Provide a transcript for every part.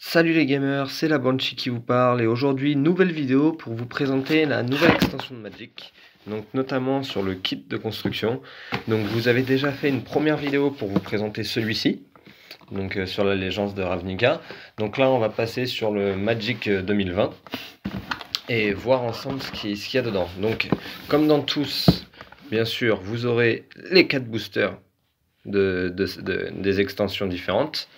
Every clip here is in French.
Salut les gamers, c'est la Banshee qui vous parle et aujourd'hui nouvelle vidéo pour vous présenter la nouvelle extension de Magic, donc notamment sur le kit de construction. Donc vous avez déjà fait une première vidéo pour vous présenter celui-ci, donc sur la légende de Ravnica. Donc là on va passer sur le Magic 2020 et voir ensemble ce qu'il y a dedans. Donc comme dans tous, bien sûr vous aurez les 4 boosters des extensions différentes,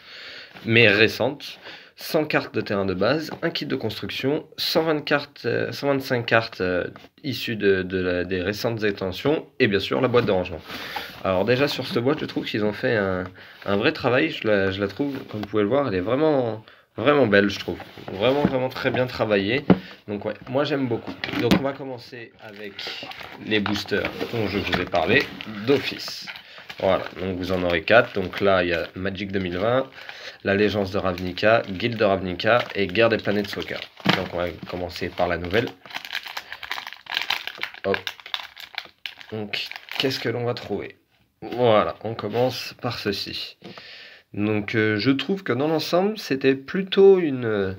mais récentes. 100 cartes de terrain de base, un kit de construction, 125 cartes issues des récentes extensions, et bien sûr la boîte de rangement. Alors déjà sur cette boîte, je trouve qu'ils ont fait un vrai travail, je la trouve, comme vous pouvez le voir, elle est vraiment belle, je trouve. Vraiment très bien travaillée. Donc ouais, moi j'aime beaucoup. Donc on va commencer avec les boosters dont je vous ai parlé d'office. Voilà, donc vous en aurez 4. Donc là, il y a Magic 2020, la Légende de Ravnica, Guild de Ravnica et Guerre des planètes Soccer. Donc on va commencer par la nouvelle. Hop. Donc, qu'est-ce que l'on va trouver? Voilà, on commence par ceci. Donc je trouve que dans l'ensemble, c'était plutôt une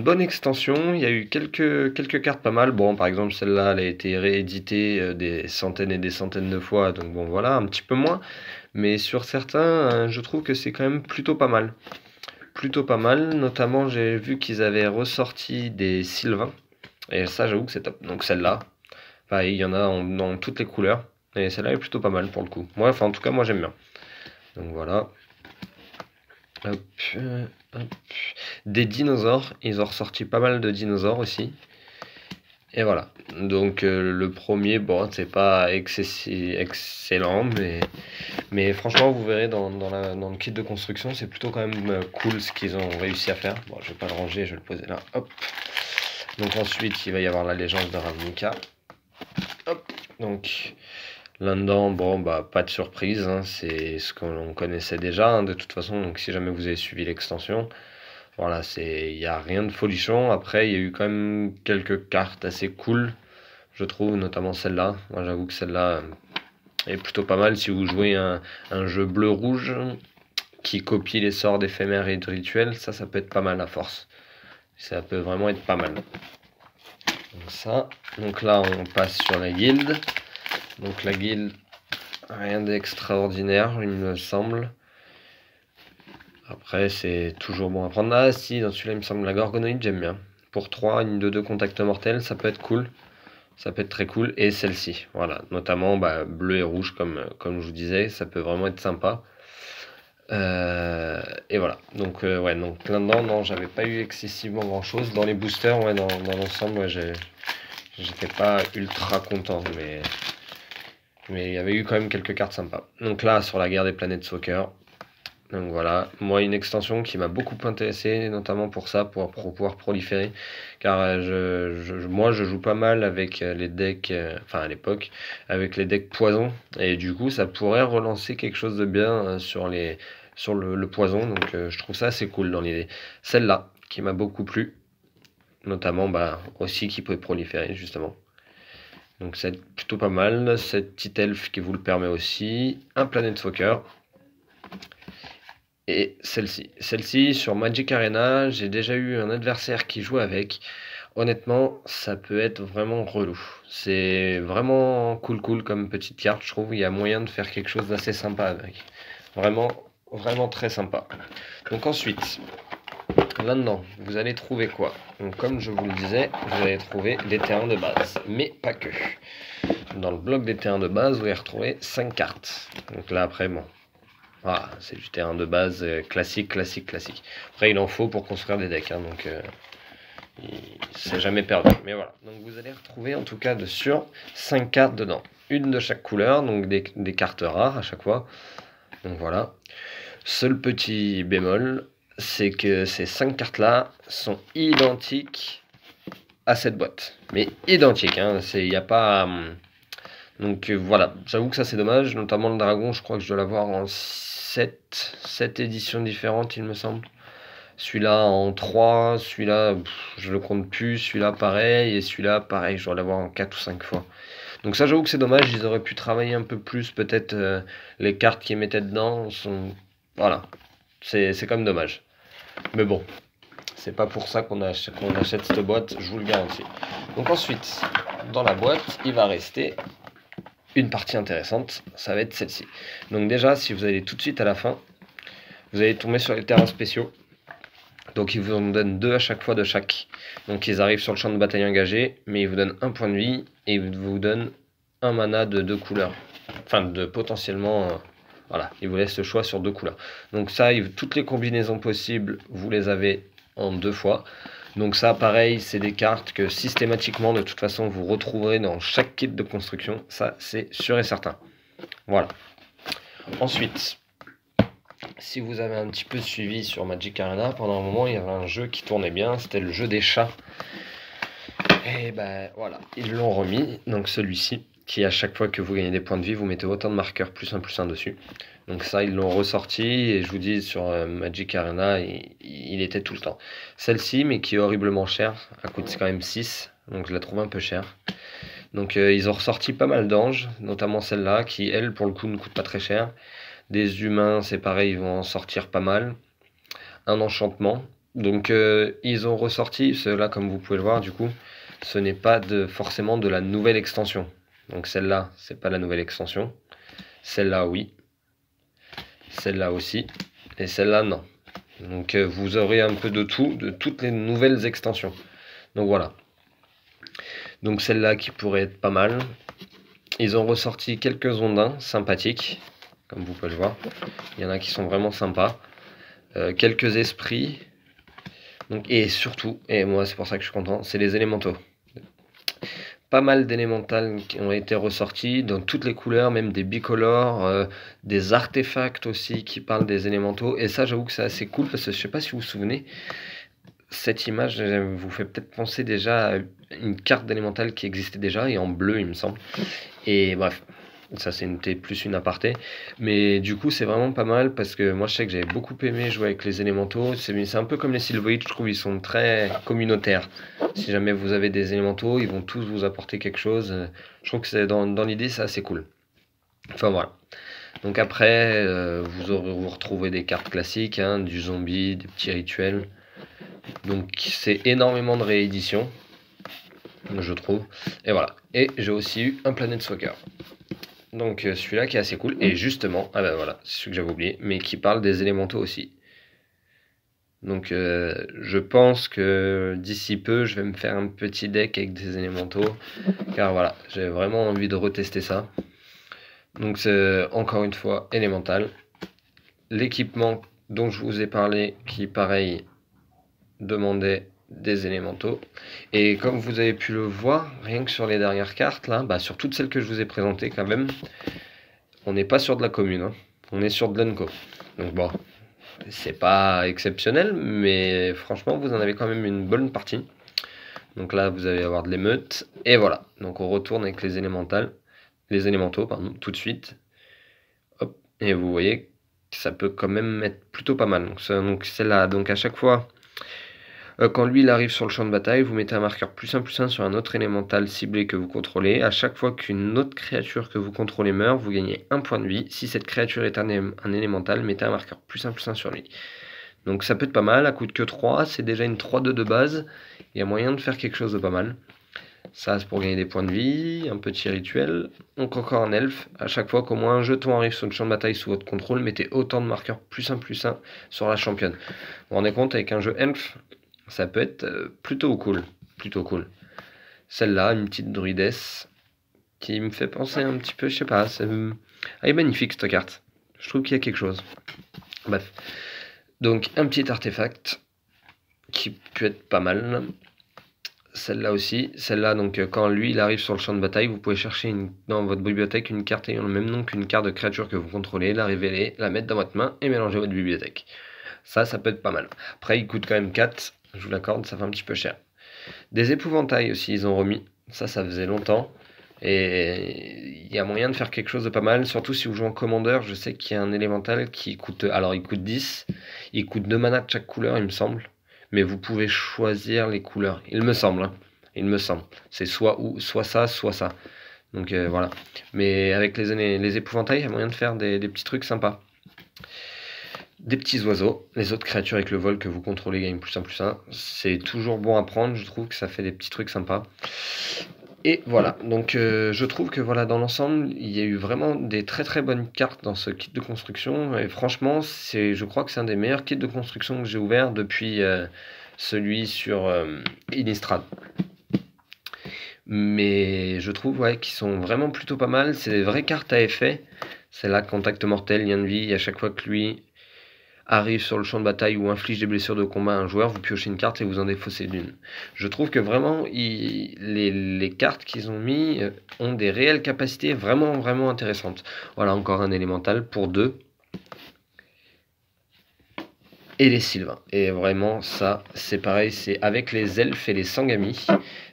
bonne extension. Il y a eu quelques cartes pas mal. Bon, par exemple, celle-là, elle a été rééditée des centaines et des centaines de fois. Donc bon, voilà, un petit peu moins. Mais sur certains, je trouve que c'est quand même plutôt pas mal. Plutôt pas mal. Notamment, j'ai vu qu'ils avaient ressorti des Sylvains. Et ça, j'avoue que c'est top. Donc celle-là, enfin, il y en a dans toutes les couleurs. Et celle-là est plutôt pas mal pour le coup. Moi, enfin, en tout cas, moi, j'aime bien. Donc voilà. Hop, hop. Des dinosaures, ils ont ressorti pas mal de dinosaures aussi. Et voilà, donc le premier, bon, c'est pas excellent, mais franchement, vous verrez dans le kit de construction, c'est plutôt quand même cool ce qu'ils ont réussi à faire. Bon, je vais pas le ranger, je vais le poser là, hop. Donc ensuite, il va y avoir la légende de Ravnica. Hop, donc là-dedans, bon, bah, pas de surprise, hein, c'est ce qu'on connaissait déjà, hein, de toute façon, donc si jamais vous avez suivi l'extension, voilà, il n'y a rien de folichon. Après, il y a eu quand même quelques cartes assez cool, je trouve, notamment celle-là. Moi, j'avoue que celle-là est plutôt pas mal si vous jouez un jeu bleu-rouge qui copie les sorts d'éphémères et de rituels, ça peut être pas mal à force. Ça peut vraiment être pas mal. Donc ça, donc là, on passe sur la guilde. Donc la guilde, rien d'extraordinaire, il me semble. Après, c'est toujours bon à prendre. Ah, si, dans celui-là, il me semble la Gorgonoïde, j'aime bien. Pour 3, une de 2 contacts mortels, ça peut être cool. Ça peut être très cool. Et celle-ci, voilà. Notamment bleu et rouge, comme je vous disais, ça peut vraiment être sympa. Et voilà. Donc, ouais, donc là-dedans, non, j'avais pas eu excessivement grand-chose. Dans les boosters, ouais, dans l'ensemble, ouais, j'étais pas ultra content, mais il y avait eu quand même quelques cartes sympas. Donc là, sur la guerre des planètes Soccer. Donc voilà, moi une extension qui m'a beaucoup intéressé, notamment pour ça, pour pouvoir proliférer, car moi je joue pas mal avec les decks, enfin à l'époque, avec les decks poison, et du coup ça pourrait relancer quelque chose de bien sur le poison, donc je trouve ça assez cool dans l'idée. Celle-là, qui m'a beaucoup plu, notamment aussi qui peut proliférer justement. Donc c'est plutôt pas mal, cette petite elfe qui vous le permet aussi, un Planet Soccer. Et celle-ci sur Magic Arena, j'ai déjà eu un adversaire qui joue avec. Honnêtement, ça peut être vraiment relou. C'est vraiment cool comme petite carte, je trouve. Il y a moyen de faire quelque chose d'assez sympa avec. Vraiment très sympa. Donc ensuite, là-dedans, vous allez trouver quoi? Donc comme je vous le disais, vous allez trouver des terrains de base, mais pas que. Dans le bloc des terrains de base, vous allez retrouver 5 cartes. Donc là après, bon. Voilà, c'est du terrain de base classique. Après, il en faut pour construire des decks, hein, donc c'est jamais perdu. Mais voilà, donc vous allez retrouver en tout cas de sûr 5 cartes dedans. Une de chaque couleur, donc des cartes rares à chaque fois. Donc voilà. Seul petit bémol, c'est que ces 5 cartes-là sont identiques à cette boîte. Mais identiques, hein, il n'y a pas... donc voilà, j'avoue que ça c'est dommage, notamment le dragon, je crois que je dois l'avoir en 7 éditions différentes, il me semble. Celui-là en 3, celui-là, je le compte plus, celui-là pareil, et celui-là pareil, je dois l'avoir en 4 ou 5 fois. Donc ça, j'avoue que c'est dommage, ils auraient pu travailler un peu plus, peut-être les cartes qu'ils mettaient dedans sont... Voilà, c'est quand même dommage. Mais bon, c'est pas pour ça qu'on achète cette boîte, je vous le garantis. Donc ensuite, dans la boîte, il va rester une partie intéressante, ça va être celle-ci. Donc déjà, si vous allez tout de suite à la fin, vous allez tomber sur les terrains spéciaux. Donc ils vous en donnent 2 à chaque fois de chaque. Donc ils arrivent sur le champ de bataille engagé, mais ils vous donnent 1 point de vie et ils vous donnent un mana de 2 couleurs. Enfin, de potentiellement... voilà, ils vous laissent le choix sur 2 couleurs. Donc ça, toutes les combinaisons possibles, vous les avez en 2 fois. Donc ça, pareil, c'est des cartes que systématiquement, de toute façon, vous retrouverez dans chaque kit de construction. Ça, c'est sûr et certain. Voilà. Ensuite, si vous avez un petit peu suivi sur Magic Arena, pendant un moment, il y avait un jeu qui tournait bien. C'était le jeu des chats. Et ben voilà, ils l'ont remis. Donc celui-ci, qui à chaque fois que vous gagnez des points de vie, vous mettez autant de marqueurs +1/+1 dessus. Donc ça, ils l'ont ressorti, et je vous dis, sur Magic Arena, il était tout le temps. Celle-ci, mais qui est horriblement chère, elle coûte quand même 6, donc je la trouve un peu chère. Donc ils ont ressorti pas mal d'anges, notamment celle-là, qui elle, pour le coup, ne coûte pas très cher. Des humains, c'est pareil, ils vont en sortir pas mal. Un enchantement. Donc ils ont ressorti, ceux-là, comme vous pouvez le voir, du coup, ce n'est pas forcément de la nouvelle extension. Donc celle-là, c'est pas la nouvelle extension. Celle-là, oui. Celle-là aussi. Et celle-là, non. Donc vous aurez un peu de tout, de toutes les nouvelles extensions. Donc voilà. Donc celle-là qui pourrait être pas mal. Ils ont ressorti quelques ondins sympathiques, comme vous pouvez le voir. Il y en a qui sont vraiment sympas. Quelques esprits. Donc, et surtout, et moi c'est pour ça que je suis content, c'est les élémentaux. Pas mal d'élémentales qui ont été ressortis dans toutes les couleurs, même des bicolores, des artefacts aussi qui parlent des élémentaux. Et ça, j'avoue que c'est assez cool parce que je sais pas si vous vous souvenez, cette image vous fait peut-être penser déjà à une carte d'élémental qui existait déjà, et en bleu, il me semble. Et bref, ça c'était plus une aparté. Mais du coup, c'est vraiment pas mal parce que moi, je sais que j'avais beaucoup aimé jouer avec les élémentaux. C'est un peu comme les Sylvoïdes, je trouve, ils sont très communautaires. Si jamais vous avez des élémentaux, ils vont tous vous apporter quelque chose. Je trouve que dans l'idée, c'est assez cool. Enfin voilà. Donc après, vous retrouvez des cartes classiques, hein, du zombie, des petits rituels. Donc c'est énormément de rééditions, je trouve. Et voilà. Et j'ai aussi eu un Planet Soccer. Donc celui-là qui est assez cool. Et justement, ah ben voilà, c'est celui que j'avais oublié, mais qui parle des élémentaux aussi. Donc je pense que d'ici peu, je vais me faire un petit deck avec des élémentaux. Car voilà, j'ai vraiment envie de retester ça. Donc c'est encore une fois élémental. L'équipement dont je vous ai parlé, qui pareil demandait des élémentaux. Et comme vous avez pu le voir, rien que sur les dernières cartes, là, bah, sur toutes celles que je vous ai présentées quand même, on n'est pas sur de la commune, hein. On est sur de l'Enco. Donc bon, c'est pas exceptionnel, mais franchement, vous en avez quand même une bonne partie. Donc là, vous allez avoir de l'émeute. Et voilà, donc on retourne avec les élémentaux, pardon, tout de suite. Hop, et vous voyez que ça peut quand même être plutôt pas mal. Donc celle-là, donc à chaque fois, quand lui il arrive sur le champ de bataille, vous mettez un marqueur +1/+1 sur un autre élémental ciblé que vous contrôlez. À chaque fois qu'une autre créature que vous contrôlez meurt, vous gagnez 1 point de vie. Si cette créature est un élémental, mettez un marqueur +1/+1 sur lui. Donc ça peut être pas mal, à coûte que 3, c'est déjà une 3/2 de base. Il y a moyen de faire quelque chose de pas mal. Ça c'est pour gagner des points de vie, un petit rituel. Donc encore un elfe. À chaque fois qu'au moins un jeton arrive sur le champ de bataille sous votre contrôle, mettez autant de marqueurs +1/+1 sur la championne. Vous vous rendez compte, avec un jeu elfe, ça peut être plutôt cool. Plutôt cool. Celle-là, une petite druidesse qui me fait penser un petit peu, je sais pas. Elle est magnifique cette carte. Je trouve qu'il y a quelque chose. Bref. Donc un petit artefact qui peut être pas mal. Celle-là aussi. Celle-là, donc quand lui il arrive sur le champ de bataille, vous pouvez chercher dans votre bibliothèque une carte ayant le même nom qu'une carte de créature que vous contrôlez, la révéler, la mettre dans votre main et mélanger votre bibliothèque. Ça peut être pas mal. Après, il coûte quand même 4. Je vous l'accorde, ça fait un petit peu cher. Des épouvantails aussi, ils ont remis. Ça faisait longtemps. Et il y a moyen de faire quelque chose de pas mal. Surtout si vous jouez en commandeur, je sais qu'il y a un élémental qui coûte... Alors, il coûte 10. Il coûte 2 manas de chaque couleur, il me semble. Mais vous pouvez choisir les couleurs. Il me semble, hein. Il me semble. C'est soit ça, soit ça. Donc, voilà. Mais avec les épouvantails, il y a moyen de faire des petits trucs sympas. des petits oiseaux. Les autres créatures avec le vol que vous contrôlez gagnent +1 +1. C'est toujours bon à prendre, je trouve que ça fait des petits trucs sympas. Et voilà, donc je trouve que voilà, dans l'ensemble, il y a eu vraiment des très très bonnes cartes dans ce kit de construction. Et franchement, je crois que c'est un des meilleurs kits de construction que j'ai ouvert depuis celui sur Innistrad. Mais je trouve ouais, qu'ils sont vraiment plutôt pas mal. C'est des vraies cartes à effet. C'est là, contact mortel, lien de vie. Et à chaque fois que lui arrive sur le champ de bataille ou inflige des blessures de combat à un joueur, vous piochez une carte et vous en défaussez d'une. Je trouve que vraiment, les cartes qu'ils ont mis ont des réelles capacités vraiment, vraiment intéressantes. Voilà, encore un élémental pour 2. Et les Sylvains. Et vraiment, ça, c'est pareil, c'est avec les elfes et les Sangami.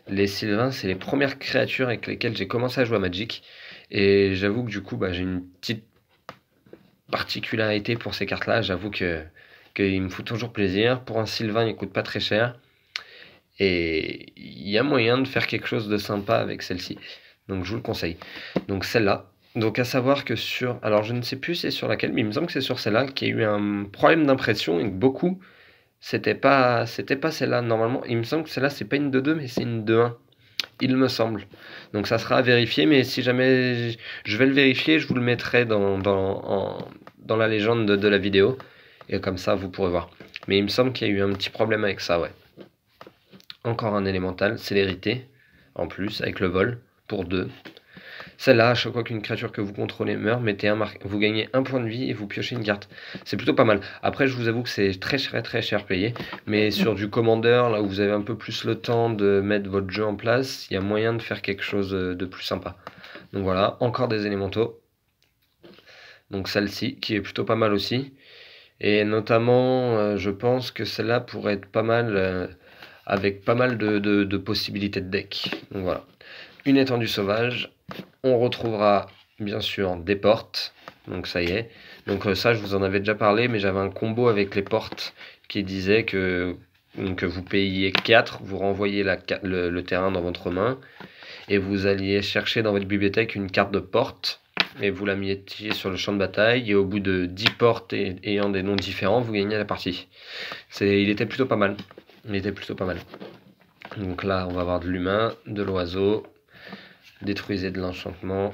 Les Sylvains, c'est les premières créatures avec lesquelles j'ai commencé à jouer à Magic. Et j'avoue que du coup, j'ai une petite particularité pour ces cartes-là. J'avoue qu'il me fout toujours plaisir. Pour un Sylvain, il coûte pas très cher. Et il y a moyen de faire quelque chose de sympa avec celle-ci. Donc je vous le conseille. Donc celle-là. Donc à savoir que sur... Alors je ne sais plus c'est sur laquelle, mais il me semble que c'est sur celle-là qu'il y a eu un problème d'impression et que beaucoup... C'était pas celle-là normalement. Il me semble que celle-là c'est pas une 2-2 mais c'est une 2-1. Il me semble. Donc ça sera à vérifier, mais si jamais je vais le vérifier, je vous le mettrai dans la légende de la vidéo. Et comme ça vous pourrez voir. Mais il me semble qu'il y a eu un petit problème avec ça, ouais. Encore un élémental, célérité, en plus, avec le vol, pour 2. Celle-là, à chaque fois qu'une créature que vous contrôlez meurt, vous gagnez 1 point de vie et vous piochez une carte. C'est plutôt pas mal. Après, je vous avoue que c'est très cher payé. Mais sur du commandeur, là où vous avez un peu plus le temps de mettre votre jeu en place, il y a moyen de faire quelque chose de plus sympa. Donc voilà, encore des élémentaux. Donc celle-ci, qui est plutôt pas mal aussi. Et notamment, je pense que celle-là pourrait être pas mal... avec pas mal de possibilités de deck. Donc voilà. Une étendue sauvage. On retrouvera bien sûr des portes. Donc ça y est. Donc ça, je vous en avais déjà parlé, mais j'avais un combo avec les portes qui disait que vous payiez 4, vous renvoyez le terrain dans votre main, et vous alliez chercher dans votre bibliothèque une carte de porte, et vous la mettiez sur le champ de bataille, et au bout de 10 portes ayant des noms différents, vous gagnez la partie. Il était plutôt pas mal. Il était plutôt pas mal. Donc là, on va avoir de l'humain, de l'oiseau, détruisez de l'enchantement,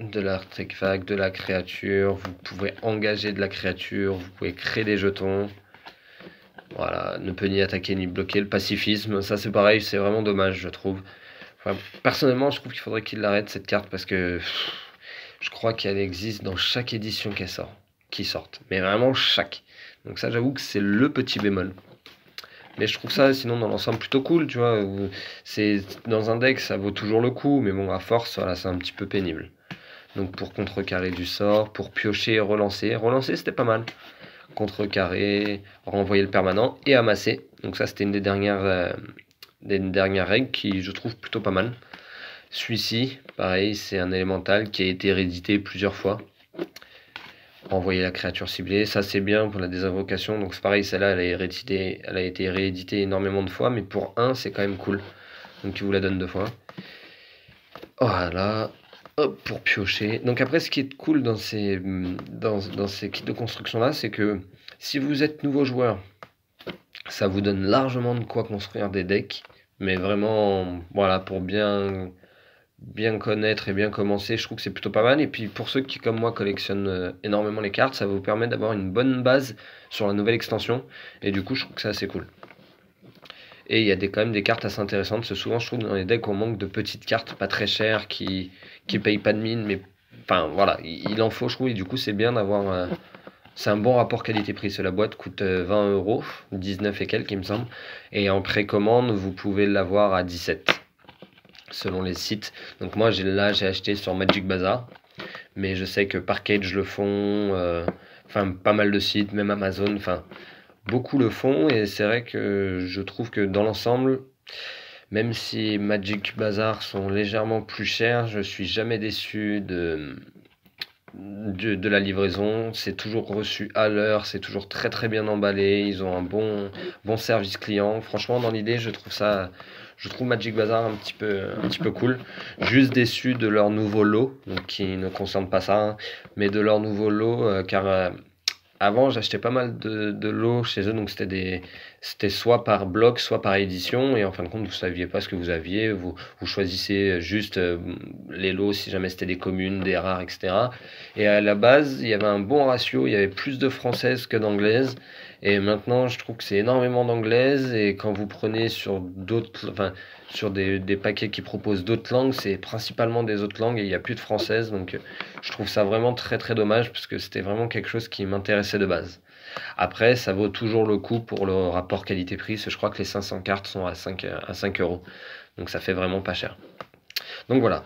de l'artefact, de la créature. Vous pouvez engager de la créature, vous pouvez créer des jetons. Voilà, ne peut ni attaquer ni bloquer. Le pacifisme, ça c'est pareil, c'est vraiment dommage, je trouve. Enfin, personnellement, je trouve qu'il faudrait qu'il l'arrête cette carte parce que je crois qu'elle existe dans chaque édition qui sorte. Mais vraiment chaque. Donc ça, j'avoue que c'est le petit bémol. Mais je trouve ça, sinon, dans l'ensemble, plutôt cool, tu vois. C'est dans un deck, ça vaut toujours le coup, mais bon, à force, voilà, c'est un petit peu pénible. Donc pour contrecarrer du sort, pour piocher et relancer. Relancer, c'était pas mal. Contrecarrer, renvoyer le permanent et amasser. Donc ça, c'était une des dernières règles qui, je trouve, plutôt pas mal. Celui-ci, pareil, c'est un élémental qui a été réédité plusieurs fois. Renvoyer la créature ciblée, ça c'est bien pour la désinvocation, donc c'est pareil, celle-là elle a été rééditée énormément de fois, mais pour 1 c'est quand même cool, donc il vous la donne 2 fois. Voilà, hop, pour piocher. Donc après ce qui est cool dans ces kits de construction là, c'est que si vous êtes nouveau joueur, ça vous donne largement de quoi construire des decks, mais vraiment, voilà, pour bien connaître et bien commencer, je trouve que c'est plutôt pas mal. Et puis pour ceux qui comme moi collectionnent énormément les cartes, ça vous permet d'avoir une bonne base sur la nouvelle extension, et du coup je trouve que c'est assez cool. Et il y a quand même des cartes assez intéressantes, parce que souvent je trouve que dans les decks on manque de petites cartes pas très chères qui payent pas de mine, mais enfin voilà, il en faut je trouve, et du coup c'est bien d'avoir c'est un bon rapport qualité-prix. La boîte coûte 20 €, 19 et quelques il me semble, et en précommande vous pouvez l'avoir à 17 selon les sites. Donc moi j'ai acheté sur Magic Bazaar, mais je sais que Parkage le font, enfin pas mal de sites, même Amazon, enfin beaucoup le font, et c'est vrai que je trouve que dans l'ensemble, même si Magic Bazaar sont légèrement plus chers, je suis jamais déçu de la livraison. C'est toujours reçu à l'heure, c'est toujours très très bien emballé, ils ont un bon service client. Franchement dans l'idée je trouve Magic Bazaar un petit peu cool. Juste déçu de leur nouveau lot, donc qui ne concerne pas ça, hein, mais de leur nouveau lot, car Avant, j'achetais pas mal de lots chez eux, donc c'était soit par bloc, soit par édition, et en fin de compte, vous saviez pas ce que vous aviez, vous choisissez juste les lots si jamais c'était des communes, des rares, etc. Et à la base, il y avait un bon ratio, il y avait plus de françaises que d'anglaises, et maintenant, je trouve que c'est énormément d'anglaises, et quand vous prenez sur d'autres, enfin, sur des paquets qui proposent d'autres langues, c'est principalement des autres langues, et il n'y a plus de françaises, donc je trouve ça vraiment très très dommage parce que c'était vraiment quelque chose qui m'intéressait de base. Après, ça vaut toujours le coup pour le rapport qualité-prix. Je crois que les 500 cartes sont à 5 euros. Donc ça fait vraiment pas cher. Donc voilà,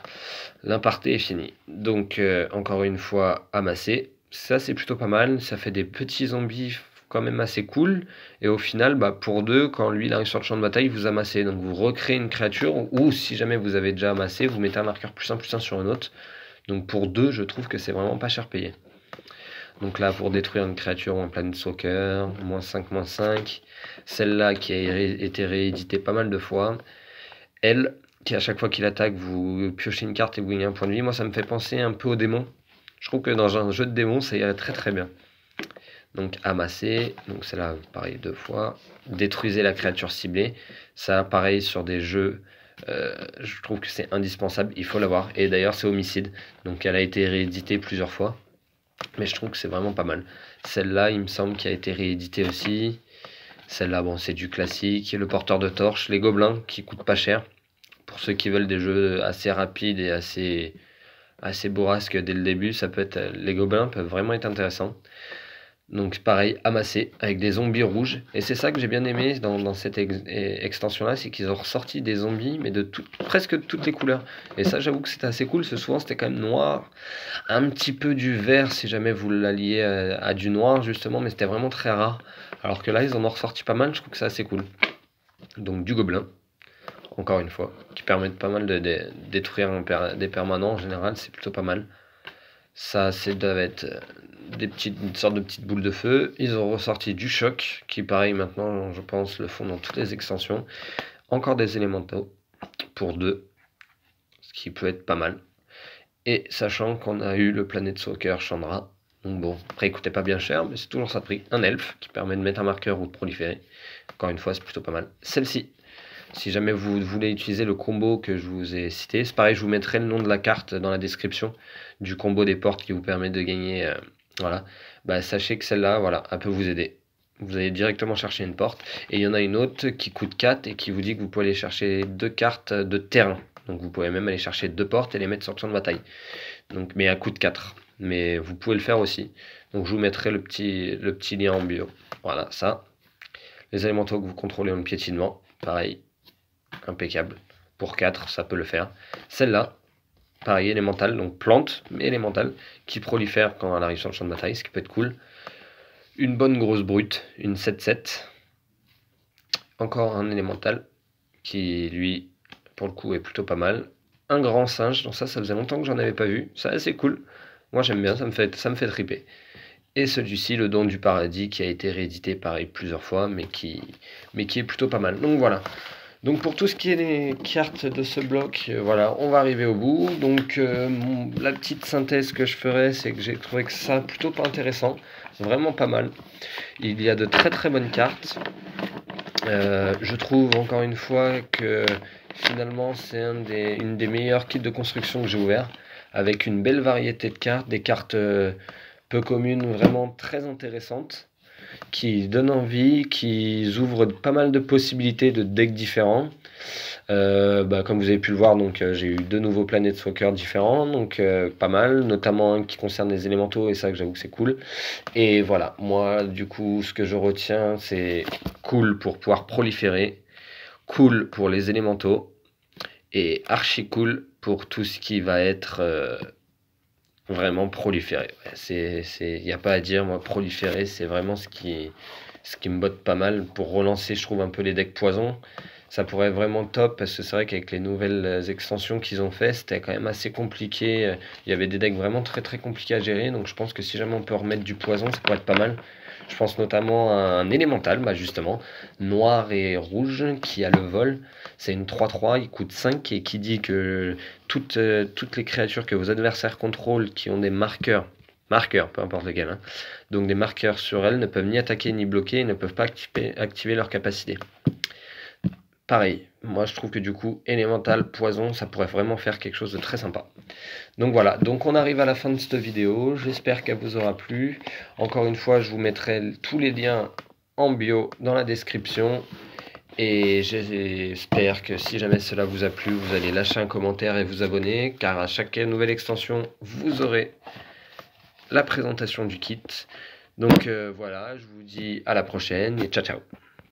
l'imparté est fini. Donc encore une fois, amasser. Ça c'est plutôt pas mal. Ça fait des petits zombies quand même assez cool. Et au final, bah, pour deux, quand lui il arrive sur le champ de bataille, vous amassez. Donc vous recréez une créature. Ou si jamais vous avez déjà amassé, vous mettez un marqueur +1/+1 sur une autre. Donc pour deux, je trouve que c'est vraiment pas cher payé. Donc là, pour détruire une créature ou un Planeswalker, -5/-5. Celle-là qui a été rééditée pas mal de fois. Elle, qui à chaque fois qu'il attaque, vous piochez une carte et vous gagnez un point de vie. Moi, ça me fait penser un peu aux démons. Je trouve que dans un jeu de démons, ça irait très très bien. Donc amasser, donc c'est là pareil 2 fois. Détruisez la créature ciblée. Ça, pareil sur des jeux. Je trouve que c'est indispensable, il faut l'avoir. Et d'ailleurs, c'est homicide. Donc elle a été rééditée plusieurs fois. Mais je trouve que c'est vraiment pas mal. Celle-là, il me semble, qui a été rééditée aussi. Celle-là, bon, c'est du classique. Le porteur de torche, les gobelins, qui coûtent pas cher. Pour ceux qui veulent des jeux assez rapides et assez bourrasques dès le début, ça peut être, les gobelins peuvent vraiment être intéressants. Donc pareil, amassé avec des zombies rouges. Et c'est ça que j'ai bien aimé dans cette extension-là, c'est qu'ils ont ressorti des zombies, mais de presque toutes les couleurs. Et ça, j'avoue que c'était assez cool, parce que souvent c'était quand même noir, un petit peu du vert si jamais vous l'alliez à du noir justement, mais c'était vraiment très rare. Alors que là, ils en ont ressorti pas mal, je trouve que c'est assez cool. Donc du gobelin, encore une fois, qui permet pas mal de détruire des permanents en général, c'est plutôt pas mal. Ça, doit être une sorte de petites boules de feu. Ils ont ressorti du choc, qui pareil maintenant, je pense, le font dans toutes les extensions. Encore des élémentaux pour deux, ce qui peut être pas mal. Et sachant qu'on a eu le Planeswalker Chandra. Donc bon, après il coûtait pas bien cher, mais c'est toujours ça de prix. Un elfe qui permet de mettre un marqueur ou de proliférer. Encore une fois, c'est plutôt pas mal. Celle-ci, si jamais vous voulez utiliser le combo que je vous ai cité, c'est pareil, je vous mettrai le nom de la carte dans la description du combo des portes qui vous permet de gagner. Voilà, bah, sachez que celle-là, voilà, elle peut vous aider. Vous allez directement chercher une porte. Et il y en a une autre qui coûte 4 et qui vous dit que vous pouvez aller chercher 2 cartes de terrain. Donc vous pouvez même aller chercher 2 portes et les mettre sur le champ de bataille. Donc, mais à coût de 4. Mais vous pouvez le faire aussi. Donc je vous mettrai le petit lien en bio. Voilà, ça. Les élémentaux que vous contrôlez en le piétinement. Pareil, impeccable. Pour 4, ça peut le faire. Celle-là, pareil, élémentale, donc plante, mais élémentale, qui prolifère quand elle arrive sur le champ de bataille, ce qui peut être cool. Une bonne grosse brute, une 7/7. Encore un élémental, qui lui, pour le coup, est plutôt pas mal. Un grand singe, donc ça faisait longtemps que j'en avais pas vu. Ça, c'est cool. Moi, j'aime bien, ça me fait triper. Et celui-ci, le don du paradis, qui a été réédité pareil plusieurs fois, mais qui est plutôt pas mal. Donc voilà. Donc pour tout ce qui est les cartes de ce bloc, voilà, on va arriver au bout. Donc la petite synthèse que je ferai, c'est que j'ai trouvé que ça plutôt pas intéressant, vraiment pas mal. Il y a de très très bonnes cartes. Je trouve encore une fois que finalement c'est une des meilleures kits de construction que j'ai ouvert, avec une belle variété de cartes, des cartes peu communes, vraiment très intéressantes, qui donnent envie, qui ouvrent pas mal de possibilités de decks différents. Comme vous avez pu le voir, donc j'ai eu 2 nouveaux Planeswalker différents, donc pas mal, notamment un qui concerne les élémentaux, et ça que j'avoue que c'est cool. Et voilà, moi du coup ce que je retiens, c'est cool pour pouvoir proliférer, cool pour les élémentaux, et archi cool pour tout ce qui va être vraiment proliféré. Il n'y a pas à dire, moi proliférer c'est vraiment ce qui me botte pas mal pour relancer, je trouve, un peu les decks poison. Ça pourrait être vraiment top, parce que c'est vrai qu'avec les nouvelles extensions qu'ils ont fait, c'était quand même assez compliqué. Il y avait des decks vraiment très très compliqués à gérer, donc je pense que si jamais on peut remettre du poison, ça pourrait être pas mal. Je pense notamment à un élémental, bah justement, noir et rouge, qui a le vol. C'est une 3/3, il coûte 5, et qui dit que toutes les créatures que vos adversaires contrôlent, qui ont des marqueurs marqueurs, peu importe lequel, hein. Donc des marqueurs sur elles ne peuvent ni attaquer ni bloquer et ne peuvent pas activer leur capacité. Pareil, moi je trouve que du coup, élémental, poison, ça pourrait vraiment faire quelque chose de très sympa. Donc voilà, donc on arrive à la fin de cette vidéo, j'espère qu'elle vous aura plu. Encore une fois, je vous mettrai tous les liens en bio dans la description. Et j'espère que si jamais cela vous a plu, vous allez lâcher un commentaire et vous abonner, car à chaque nouvelle extension, vous aurez la présentation du kit. Donc voilà, je vous dis à la prochaine et ciao ciao.